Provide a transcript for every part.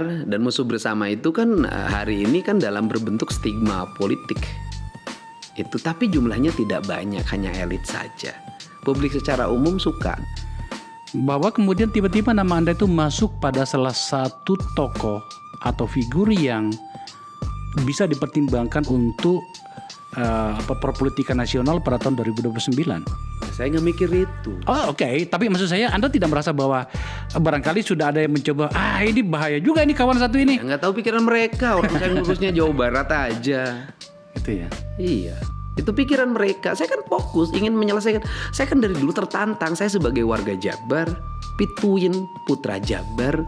Dan musuh bersama itu kan hari ini kan dalam berbentuk stigma politik. Itu tapi jumlahnya tidak banyak, hanya elit saja. Publik secara umum suka. Bahwa kemudian tiba-tiba nama Anda itu masuk pada salah satu tokoh atau figur yang bisa dipertimbangkan untuk perpolitikan nasional pada tahun 2029. Saya nggak mikir itu. Oh oke. Tapi maksud saya Anda tidak merasa bahwa barangkali sudah ada yang mencoba, ini bahaya juga ini kawan satu ini. Ya, nggak tahu pikiran mereka, orang saya ngurusnya Jawa Barat aja. Gitu ya. Iya, itu pikiran mereka. Saya kan fokus ingin menyelesaikan. Saya kan dari dulu tertantang. Saya sebagai warga Jabar, pituin putra Jabar,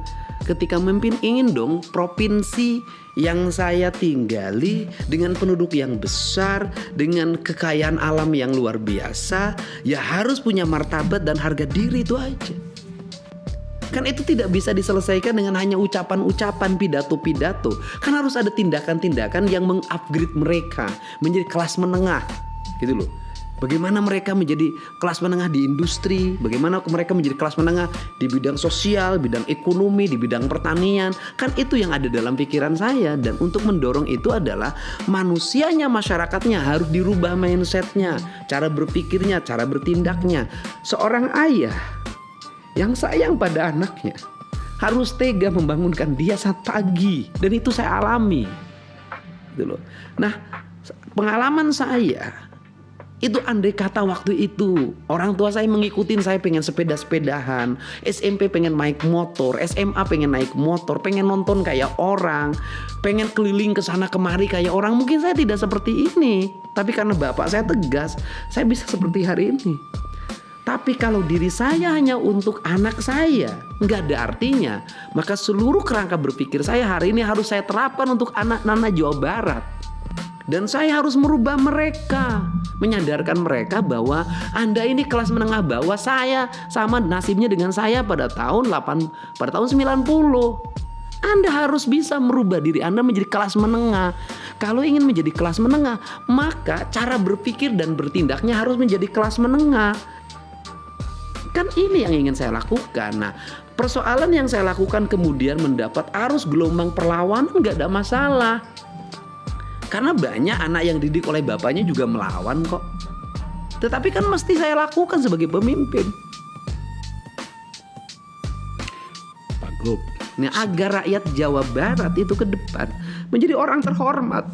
ketika memimpin ingin dong provinsi yang saya tinggali dengan penduduk yang besar, dengan kekayaan alam yang luar biasa, ya harus punya martabat dan harga diri, itu aja. Kan itu tidak bisa diselesaikan dengan hanya ucapan-ucapan, pidato-pidato. Kan harus ada tindakan-tindakan yang mengupgrade mereka menjadi kelas menengah, gitu loh. Bagaimana mereka menjadi kelas menengah di industri, bagaimana mereka menjadi kelas menengah di bidang sosial, bidang ekonomi, di bidang pertanian. Kan itu yang ada dalam pikiran saya. Dan untuk mendorong itu adalah manusianya, masyarakatnya harus dirubah mindsetnya, cara berpikirnya, cara bertindaknya. Seorang ayah yang sayang pada anaknya harus tega membangunkan dia saat pagi. Dan itu saya alami, gitu loh. Nah, pengalaman saya itu andai kata waktu itu orang tua saya mengikutin saya pengen sepeda-sepedahan, SMP pengen naik motor, SMA pengen naik motor, pengen nonton kayak orang, pengen keliling ke sana kemari kayak orang, mungkin saya tidak seperti ini. Tapi karena bapak saya tegas, saya bisa seperti hari ini. Tapi kalau diri saya hanya untuk anak saya, nggak ada artinya. Maka seluruh kerangka berpikir saya hari ini harus saya terapkan untuk anak-anak Jawa Barat. Dan saya harus merubah mereka, menyadarkan mereka bahwa Anda ini kelas menengah bawah, saya sama nasibnya dengan saya pada tahun 90. Anda harus bisa merubah diri Anda menjadi kelas menengah. Kalau ingin menjadi kelas menengah, maka cara berpikir dan bertindaknya harus menjadi kelas menengah. Kan ini yang ingin saya lakukan. Nah, persoalan yang saya lakukan kemudian mendapat arus gelombang perlawanan nggak ada masalah. Karena banyak anak yang didik oleh bapaknya juga melawan kok. Tetapi kan mesti saya lakukan sebagai pemimpin. Pak Gub, nah, agar rakyat Jawa Barat itu ke depan menjadi orang terhormat.